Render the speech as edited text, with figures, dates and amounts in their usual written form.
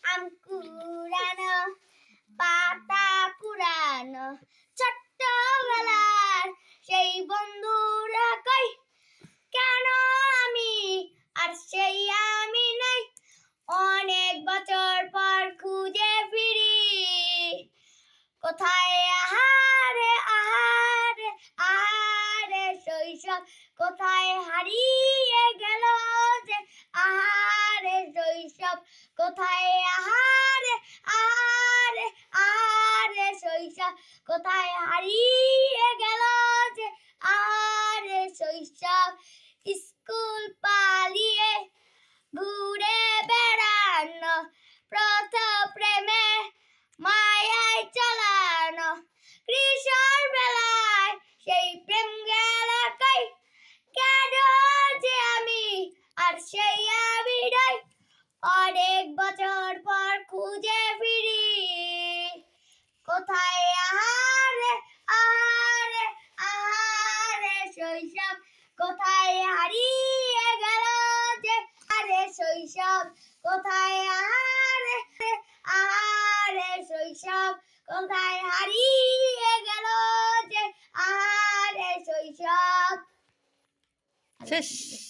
আম কুড়ানো পাতা পুরানো ছোট্টবেলার সেই বন্ধুরা কই কেন আমি আর সেই আমি নাই অনেক বছর পর খুঁজে ফিরি কোথায় আহারে আহারে আহারে শৈশব কোথায় হারিয়ে গেল যে আহারে শৈশব কোথায় আহারে আহারে আহারে শৈশব কোথায় হারিয়ে গেল যে আহারে শৈশব স্কুল পালিয়ে ঘুরে বেড়ানো প্রথম প্রেমে মায়ায় চালানো কিশোর বেলায় সেই প্রেম গেল কই কেন যে আমি আর সেই আমি নাই অনেক বছর পর খুঁজে ফিরি কোথায় আহারে আহারে আহারে শৈশব কোথায় হারিয়ে গেল যে আরে শৈশব কোথায় আহারে আহারে শৈশব কোথায় হারিয়ে গেল যে আহারে শৈশব শেষ।